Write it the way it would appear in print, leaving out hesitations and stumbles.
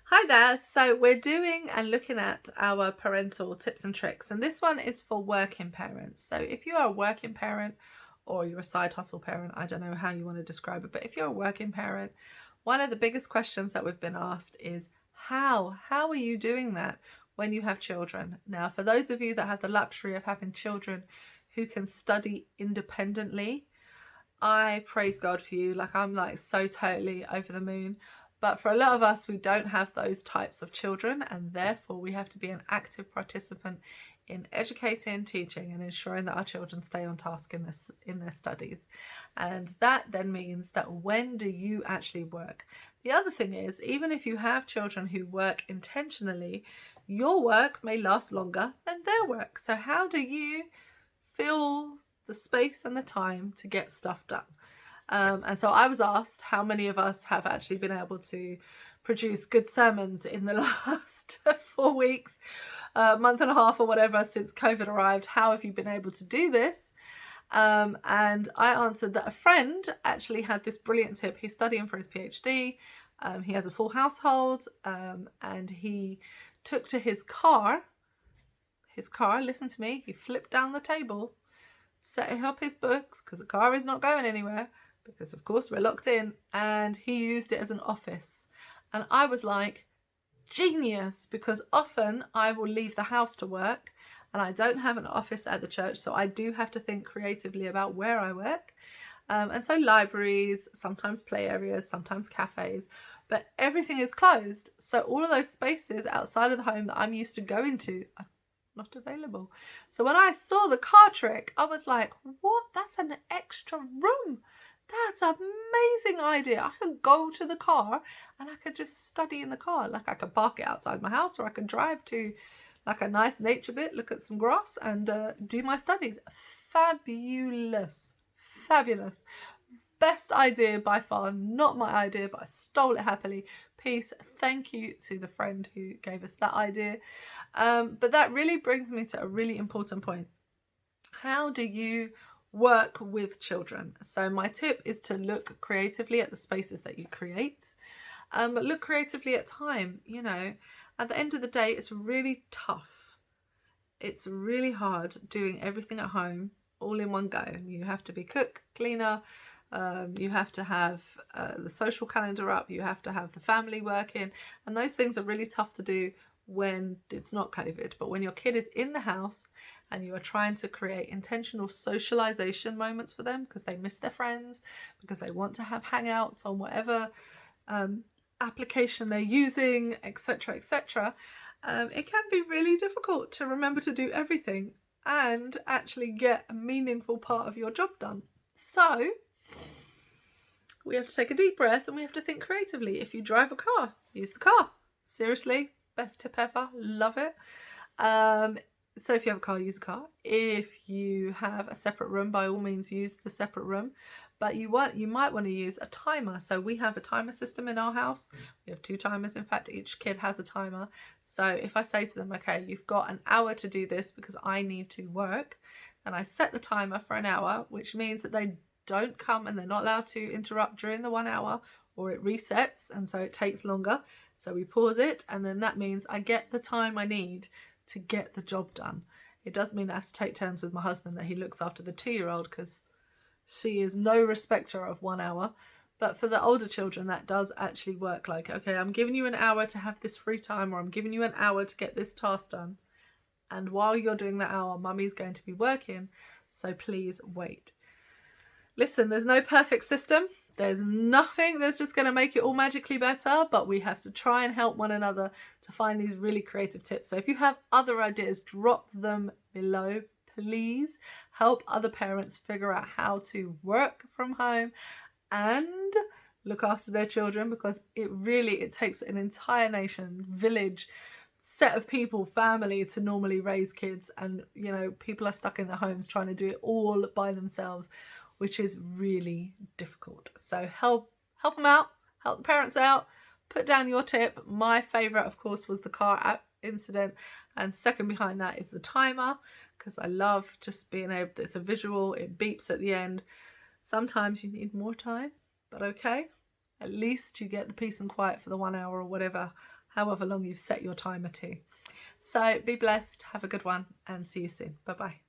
Hi there. So we're doing and looking at our parental tips and tricks, and this one is for working parents. So if you are a working parent or you're a side hustle parent, I don't know how you want to describe it, but if you're a working parent, one of the biggest questions that we've been asked is how are you doing that when you have children? Now, for those of you that have the luxury of having children who can study independently, I praise God for you. I'm so totally over the moon. But for a lot of us, we don't have those types of children, and therefore we have to be an active participant in educating, teaching, and ensuring that our children stay on task in their studies. And that then means that when do you actually work? The other thing is, even if you have children who work intentionally, your work may last longer than their work. So how do you fill the space and the time to get stuff done? And so I was asked how many of us have actually been able to produce good sermons in the last 4 weeks, month and a half or whatever since COVID arrived. How have you been able to do this? And I answered that a friend actually had this brilliant tip. He's studying for his PhD. He has a full household, and he took to his car, listen to me, he flipped down the table, set up his books, because the car is not going anywhere, because of course we're locked in, and he used it as an office. And I was like, genius, because often I will leave the house to work and I don't have an office at the church, so I do have to think creatively about where I work. And so libraries, sometimes play areas, sometimes cafes, but everything is closed. So all of those spaces outside of the home that I'm used to going to are not available. So when I saw the car trick, I was like, what? That's an extra room. That's an amazing idea. I could go to the car and I could just study in the car. I could park it outside my house, or I could drive to a nice nature bit, look at some grass, and do my studies. Fabulous. Fabulous. Best idea by far. Not my idea, but I stole it happily. Peace. Thank you to the friend who gave us that idea. But that really brings me to a really important point. How do you work with children? So my tip is to look creatively at the spaces that you create. Look creatively at time. At the end of the day, it's really tough. It's really hard doing everything at home all in one go. You have to be cook, cleaner, you have to have the social calendar up, you have to have the family working, and those things are really tough to do when it's not COVID. But when your kid is in the house and you are trying to create intentional socialization moments for them because they miss their friends, because they want to have hangouts on whatever application they're using, etc., etc., it can be really difficult to remember to do everything and actually get a meaningful part of your job done. So we have to take a deep breath and we have to think creatively. If you drive a car, use the car. Seriously, best tip ever. Love it. So if you have a car, use a car. If you have a separate room, by all means use the separate room. But you might want to use a timer. So we have a timer system in our house. We have 2 timers. In fact, each kid has a timer. So if I say to them, okay, you've got an hour to do this because I need to work, and I set the timer for an hour, which means that they don't come and they're not allowed to interrupt during the 1 hour, or it resets and so it takes longer. So we pause it, and then that means I get the time I need to get the job done. It does mean I have to take turns with my husband, that he looks after the 2-year-old because she is no respecter of 1 hour. But for the older children, that does actually work. Okay, I'm giving you an hour to have this free time, or I'm giving you an hour to get this task done. And while you're doing that hour, mummy's going to be working, so please wait. Listen, there's no perfect system. There's nothing that's just going to make it all magically better, but we have to try and help one another to find these really creative tips. So if you have other ideas, drop them below. Please help other parents figure out how to work from home and look after their children, because it takes an entire nation, village, set of people, family to normally raise kids. And, people are stuck in their homes trying to do it all by themselves, which is really difficult. So help them out, help the parents out, put down your tip. My favourite, of course, was the car incident. And second behind that is the timer, because I love just being able, it's a visual, it beeps at the end. Sometimes you need more time, but okay. At least you get the peace and quiet for the 1 hour or whatever, however long you've set your timer to. So be blessed, have a good one, and see you soon. Bye bye.